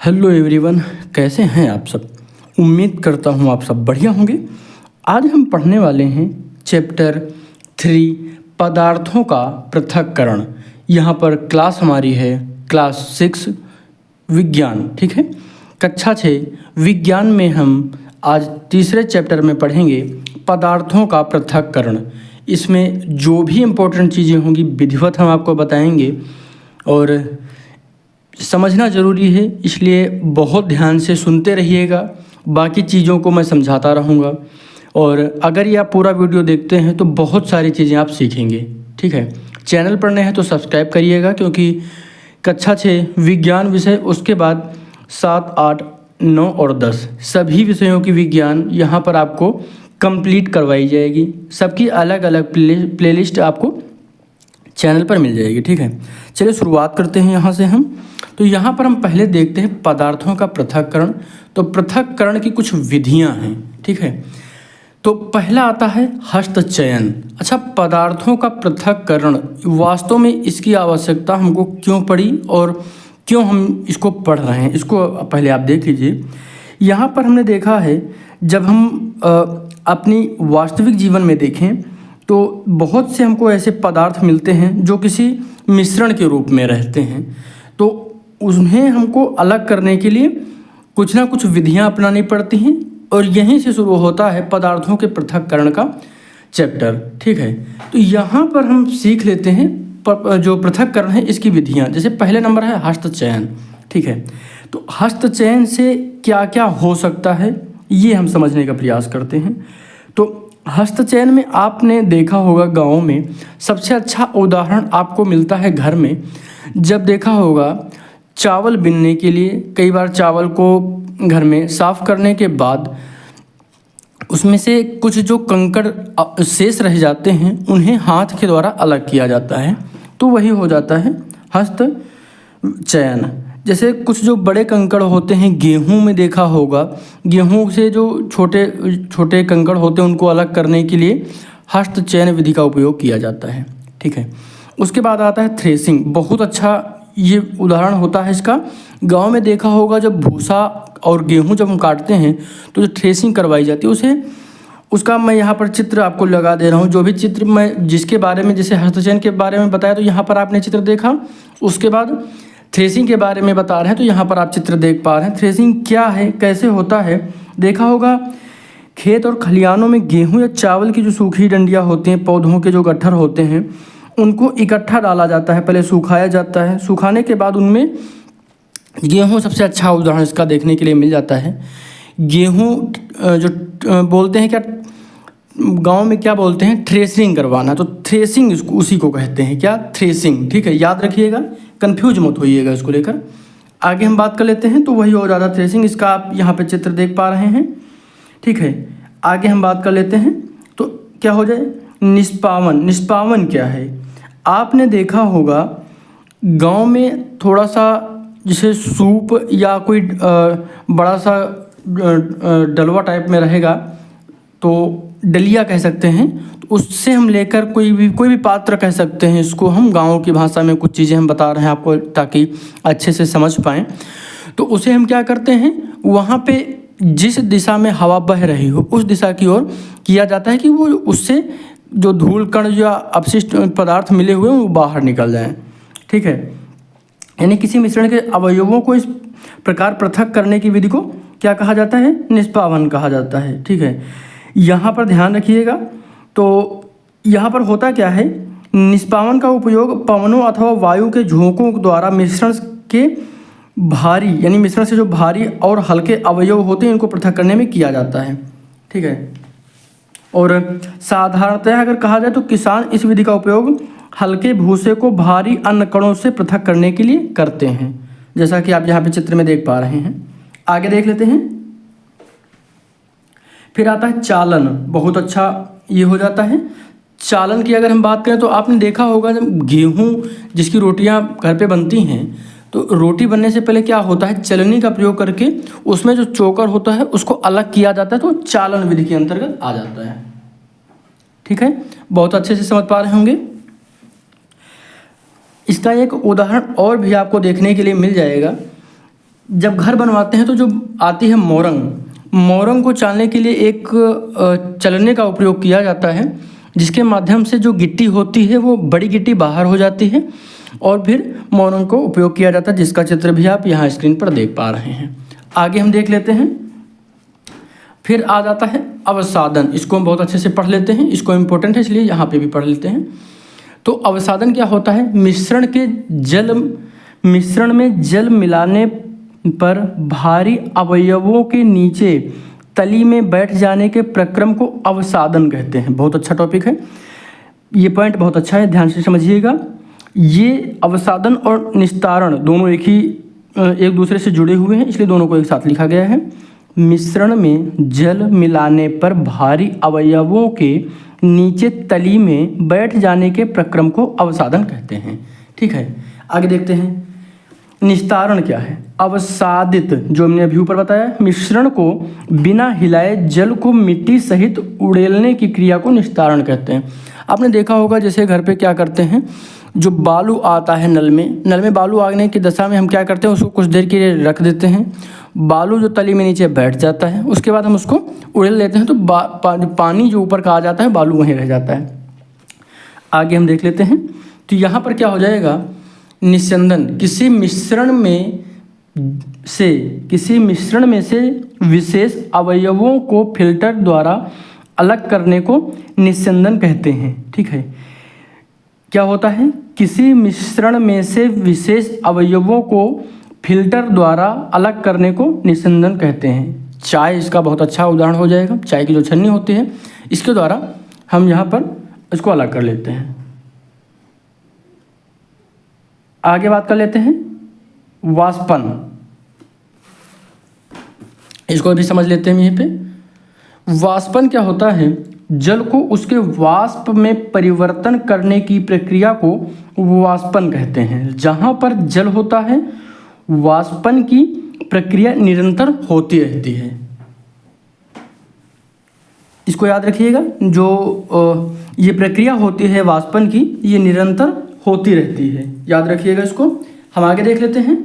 Hello everyone, कैसे हैं आप सब। उम्मीद करता हूँ आप सब बढ़िया होंगे। आज हम पढ़ने वाले हैं चैप्टर 3 पदार्थों का पृथक्करण। यहाँ पर क्लास हमारी है क्लास 6 विज्ञान, ठीक है। कक्षा 6 विज्ञान में हम आज तीसरे चैप्टर में पढ़ेंगे पदार्थों का पृथक्करण। इसमें जो भी इम्पोर्टेंट चीज़ें होंगी विधिवत हम आपको बताएंगे और समझना ज़रूरी है, इसलिए बहुत ध्यान से सुनते रहिएगा। बाकी चीज़ों को मैं समझाता रहूँगा और अगर ये आप पूरा वीडियो देखते हैं तो बहुत सारी चीज़ें आप सीखेंगे, ठीक है। चैनल पर नए हैं तो सब्सक्राइब करिएगा, क्योंकि कक्षा 6 विज्ञान विषय, उसके बाद 7, 8, 9 और 10 सभी विषयों की विज्ञान यहाँ पर आपको कंप्लीट करवाई जाएगी। सबकी अलग अलग प्लेलिस्ट आपको चैनल पर मिल जाएगी, ठीक है। चलिए शुरुआत करते हैं यहाँ से हम। तो यहाँ पर हम पहले देखते हैं पदार्थों का पृथक्करण। तो पृथक्करण की कुछ विधियाँ हैं, ठीक है। तो पहला आता है हस्तचयन। अच्छा, पदार्थों का पृथक्करण वास्तव में इसकी आवश्यकता हमको क्यों पड़ी और क्यों हम इसको पढ़ रहे हैं, इसको पहले आप देख लीजिए। यहाँ पर हमने देखा है, जब हम अपनी वास्तविक जीवन में देखें तो बहुत से हमको ऐसे पदार्थ मिलते हैं जो किसी मिश्रण के रूप में रहते हैं। तो उन्हें हमको अलग करने के लिए कुछ ना कुछ विधियां अपनानी पड़ती हैं और यहीं से शुरू होता है पदार्थों के पृथक्करण का चैप्टर, ठीक है। तो यहाँ पर हम सीख लेते हैं जो पृथक्करण है इसकी विधियाँ। जैसे पहले नंबर है हस्तचयन, ठीक है। तो हस्तचयन से क्या क्या हो सकता है ये हम समझने का प्रयास करते हैं। तो हस्तचयन में आपने देखा होगा गाँव में सबसे अच्छा उदाहरण आपको मिलता है घर में। जब देखा होगा चावल बीनने के लिए कई बार चावल को घर में साफ़ करने के बाद उसमें से कुछ जो कंकड़ शेष रह जाते हैं उन्हें हाथ के द्वारा अलग किया जाता है, तो वही हो जाता है हस्तचयन। जैसे कुछ जो बड़े कंकड़ होते हैं, गेहूं में देखा होगा, गेहूं से जो छोटे छोटे कंकड़ होते हैं उनको अलग करने के लिए हस्तचयन विधि का उपयोग किया जाता है, ठीक है। उसके बाद आता है थ्रेसिंग। बहुत अच्छा ये उदाहरण होता है इसका। गांव में देखा होगा जब भूसा और गेहूं जब हम काटते हैं तो जो थ्रेसिंग करवाई जाती है उसका मैं यहाँ पर चित्र आपको लगा दे रहा हूँ। जो भी चित्र मैं जिसके बारे में, जैसे हस्तचयन के बारे में बताया तो यहाँ पर आपने चित्र देखा, उसके बाद थ्रेसिंग के बारे में बता रहे हैं तो यहाँ पर आप चित्र देख पा रहे हैं। थ्रेसिंग क्या है, कैसे होता है, देखा होगा खेत और खलिहानों में गेहूं या चावल की जो सूखी डंडियाँ होती हैं, पौधों के जो गट्ठर होते हैं, उनको इकट्ठा डाला जाता है, पहले सुखाया जाता है। सुखाने के बाद उनमें गेहूं सबसे अच्छा उदाहरण इसका देखने के लिए मिल जाता है। गेहूं जो बोलते हैं, क्या गांव में क्या बोलते हैं, थ्रेसिंग करवाना। तो थ्रेसिंग उसी को कहते हैं, क्या, थ्रेसिंग, ठीक है। याद रखिएगा, कंफ्यूज मत होइएगा इसको लेकर। आगे हम बात कर लेते हैं। तो वही हो जाता है थ्रेसिंग। इसका आप यहाँ पे चित्र देख पा रहे हैं, ठीक है। आगे हम बात कर लेते हैं तो क्या हो जाए, निष्पावन। निष्पावन क्या है, आपने देखा होगा गांव में थोड़ा सा जैसे सूप या कोई बड़ा सा डलवा टाइप में रहेगा, तो डलिया कह सकते हैं। तो उससे हम लेकर कोई भी पात्र कह सकते हैं इसको हम, गाँव की भाषा में कुछ चीज़ें हम बता रहे हैं आपको ताकि अच्छे से समझ पाएँ। तो उसे हम क्या करते हैं, वहाँ पे जिस दिशा में हवा बह रही हो उस दिशा की ओर किया जाता है कि वो उससे जो धूल कण या अपशिष्ट पदार्थ मिले हुए हैं वो बाहर निकल जाएं, ठीक है। यानी किसी मिश्रण के अवयवों को इस प्रकार पृथक करने की विधि को क्या कहा जाता है, निष्पावन कहा जाता है, ठीक है। यहाँ पर ध्यान रखिएगा। तो यहाँ पर होता क्या है, निष्पावन का उपयोग पवनों अथवा वायु के झोंकों द्वारा मिश्रण के भारी, यानी मिश्रण से जो भारी और हल्के अवयव होते हैं इनको पृथक करने में किया जाता है, ठीक है। और साधारणतः अगर कहा जाए तो किसान इस विधि का उपयोग हल्के भूसे को भारी अन्य कणों से पृथक करने के लिए करते हैं, जैसा कि आप यहाँ पे चित्र में देख पा रहे हैं। आगे देख लेते हैं। फिर आता है चालन। बहुत अच्छा ये हो जाता है। चालन की अगर हम बात करें तो आपने देखा होगा जब गेहूँ जिसकी रोटियाँ घर पे बनती हैं तो रोटी बनने से पहले क्या होता है, चलनी का प्रयोग करके उसमें जो चोकर होता है उसको अलग किया जाता है, तो चालन विधि के अंतर्गत आ जाता है, ठीक है। बहुत अच्छे से समझ पा रहे होंगे। इसका एक उदाहरण और भी आपको देखने के लिए मिल जाएगा। जब घर बनवाते हैं तो जो आती है मोरंग को चालने के लिए एक चलने का उपयोग किया जाता है, जिसके माध्यम से जो गिट्टी होती है वो बड़ी गिट्टी बाहर हो जाती है और फिर मोरंग को उपयोग किया जाता है, जिसका चित्र भी आप यहाँ स्क्रीन पर देख पा रहे हैं। आगे हम देख लेते हैं। फिर आ जाता है अवसादन। इसको हम बहुत अच्छे से पढ़ लेते हैं, इसको इम्पोर्टेंट है इसलिए यहाँ पे भी पढ़ लेते हैं। तो अवसादन क्या होता है? मिश्रण में जल मिलाने पर भारी अवयवों के नीचे तली में बैठ जाने के प्रक्रम को अवसादन कहते हैं। बहुत अच्छा टॉपिक है, ये पॉइंट बहुत अच्छा है, ध्यान से समझिएगा। ये अवसादन और निस्तारण दोनों एक दूसरे से जुड़े हुए हैं, इसलिए दोनों को एक साथ लिखा गया है। मिश्रण में जल मिलाने पर भारी अवयवों के नीचे तली में बैठ जाने के प्रक्रम को अवसादन कहते हैं। ठीक है, आगे देखते हैं। निस्तारण क्या है? अवसादित, जो हमने अभी ऊपर बताया, मिश्रण को बिना हिलाए जल को मिट्टी सहित उड़ेलने की क्रिया को निस्तारण कहते हैं। आपने देखा होगा जैसे घर पे क्या करते हैं, जो बालू आता है नल में बालू आने की दशा में हम क्या करते हैं, उसको कुछ देर के लिए रख देते हैं। बालू जो तली में नीचे बैठ जाता है, उसके बाद हम उसको उड़ेल लेते हैं, तो पानी जो ऊपर का आ जाता है, बालू वहीं रह जाता है। आगे हम देख लेते हैं। तो यहाँ पर क्या हो जाएगा? निस्यंदन, किसी मिश्रण में से विशेष अवयवों को फिल्टर द्वारा अलग करने को निस्यंदन कहते हैं। ठीक है, क्या होता है? किसी मिश्रण में से विशेष अवयवों को फिल्टर द्वारा अलग करने को निस्यंदन कहते हैं। चाय इसका बहुत अच्छा उदाहरण हो जाएगा। चाय की जो छन्नी होती है, इसके द्वारा हम यहाँ पर इसको अलग कर लेते हैं। आगे बात कर लेते हैं वाष्पन, इसको भी समझ लेते हैं यहीं पे। वाष्पन क्या होता है? जल को उसके वाष्प में परिवर्तन करने की प्रक्रिया को वाष्पन कहते हैं। जहाँ पर जल होता है, वाष्पन की प्रक्रिया निरंतर होती रहती है। इसको याद रखिएगा, जो ये प्रक्रिया होती है वाष्पन की, ये निरंतर होती रहती है, याद रखिएगा इसको। हम आगे देख लेते हैं।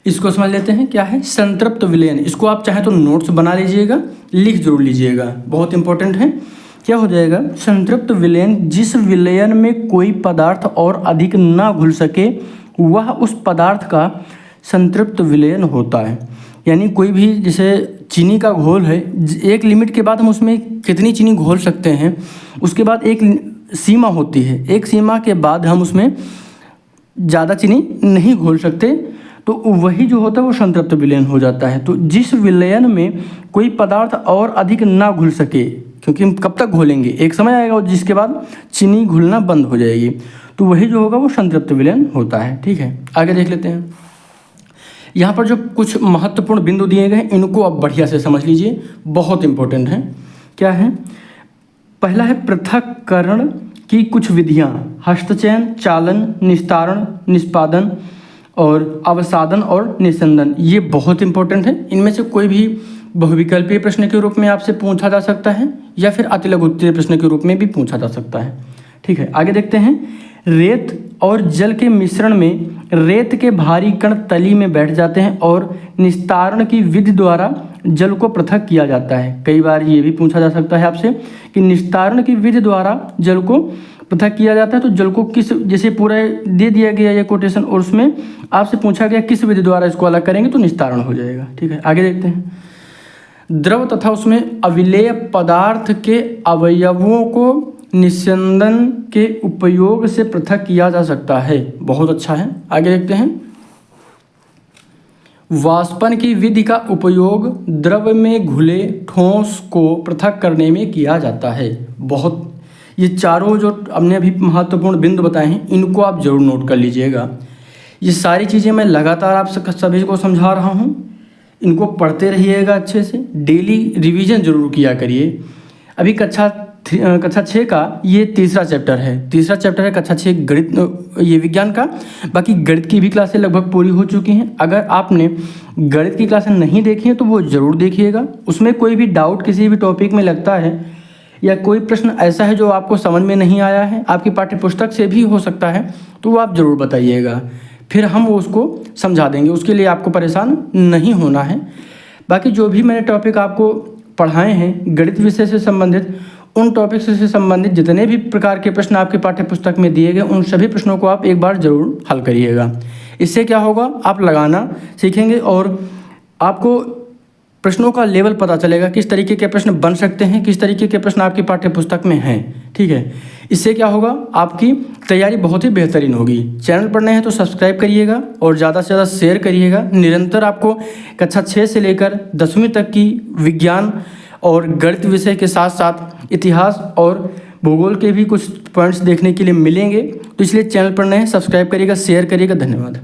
इसको समझ लेते हैं क्या है संतृप्त विलयन। इसको आप चाहे तो नोट्स बना लीजिएगा, लिख जरूर लीजिएगा, बहुत इंपॉर्टेंट है। क्या हो जाएगा? संतृप्त विलयन, जिस विलयन में कोई पदार्थ और अधिक ना घुल सके वह उस पदार्थ का संतृप्त विलयन होता है। यानी कोई भी, जैसे चीनी का घोल है, एक लिमिट के बाद हम उसमें कितनी चीनी घोल सकते हैं, उसके बाद एक सीमा होती है, एक सीमा के बाद हम उसमें ज़्यादा चीनी नहीं घोल सकते, तो वही जो होता है वो संतृप्त विलयन हो जाता है। तो जिस विलयन में कोई पदार्थ और अधिक ना घुल सके, क्योंकि हम कब तक घोलेंगे, एक समय आएगा जिसके बाद चीनी घुलना बंद हो जाएगी, तो वही जो होगा वो संतृप्त विलयन होता है। ठीक है, आगे देख लेते हैं। यहाँ पर जो कुछ महत्वपूर्ण बिंदु दिए गए हैं, इनको आप बढ़िया से समझ लीजिए, बहुत इंपॉर्टेंट है। क्या है? पहला है पृथक्करण की कुछ विधियाँ, हस्तचयन, चालन, निस्तारण, निष्पादन और अवसादन और निस्यंदन। ये बहुत इंपॉर्टेंट है। इनमें से कोई भी बहुविकल्पीय प्रश्न के रूप में आपसे पूछा जा सकता है या फिर अतिलघु उत्तरीय प्रश्न के रूप में भी पूछा जा सकता है। ठीक है, आगे देखते हैं। रेत और जल के मिश्रण में रेत के भारी कण तली में बैठ जाते हैं और निस्तारण की विधि द्वारा जल को पृथक किया जाता है। कई बार ये भी पूछा जा सकता है आपसे कि निस्तारण की विधि द्वारा जल को पृथक किया जाता है, तो जल को किस, जैसे पूरा दे दिया गया ये कोटेशन और उसमें आपसे पूछा गया किस विधि द्वारा इसको अलग करेंगे, तो निस्तारण हो जाएगा। ठीक है, आगे देखते हैं। द्रव तथा उसमें अविलेय पदार्थ के अवयवों को निस्यंदन के उपयोग से पृथक किया जा सकता है। बहुत अच्छा है, आगे देखते हैं। वाष्पन की विधि का उपयोग द्रव में घुले ठोस को पृथक करने में किया जाता है। बहुत, ये चारों जो हमने अभी महत्वपूर्ण बिंदु बताए हैं, इनको आप जरूर नोट कर लीजिएगा। ये सारी चीज़ें मैं लगातार आप सभी को समझा रहा हूँ, इनको पढ़ते रहिएगा अच्छे से, डेली रिवीजन जरूर किया करिए। अभी कक्षा कक्षा 6 का ये तीसरा चैप्टर है कक्षा 6 गणित ये विज्ञान का। बाकी गणित की भी क्लासें लगभग पूरी हो चुकी हैं। अगर आपने गणित की क्लासें नहीं देखी हैं तो वो ज़रूर देखिएगा। उसमें कोई भी डाउट किसी भी टॉपिक में लगता है या कोई प्रश्न ऐसा है जो आपको समझ में नहीं आया है, आपकी पाठ्य पुस्तक से भी हो सकता है, तो वो आप ज़रूर बताइएगा, फिर हम उसको समझा देंगे। उसके लिए आपको परेशान नहीं होना है। बाकी जो भी मैंने टॉपिक आपको पढ़ाए हैं गणित विषय से संबंधित, उन टॉपिक से संबंधित जितने भी प्रकार के प्रश्न आपके पाठ्य पुस्तक में दिए गए, उन सभी प्रश्नों को आप एक बार ज़रूर हल करिएगा। इससे क्या होगा, आप लगाना सीखेंगे और आपको प्रश्नों का लेवल पता चलेगा, किस तरीके के प्रश्न बन सकते हैं, किस तरीके के प्रश्न आपकी पाठ्य पुस्तक में हैं। ठीक है, इससे क्या होगा, आपकी तैयारी बहुत ही बेहतरीन होगी। चैनल पर नए हैं तो सब्सक्राइब करिएगा और ज़्यादा से ज़्यादा शेयर करिएगा। निरंतर आपको कक्षा 6 से लेकर 10वीं तक की विज्ञान और गणित विषय के साथ साथ इतिहास और भूगोल के भी कुछ पॉइंट्स देखने के लिए मिलेंगे। तो इसलिए चैनल पर नए हैं, सब्सक्राइब करिएगा, शेयर करिएगा। धन्यवाद।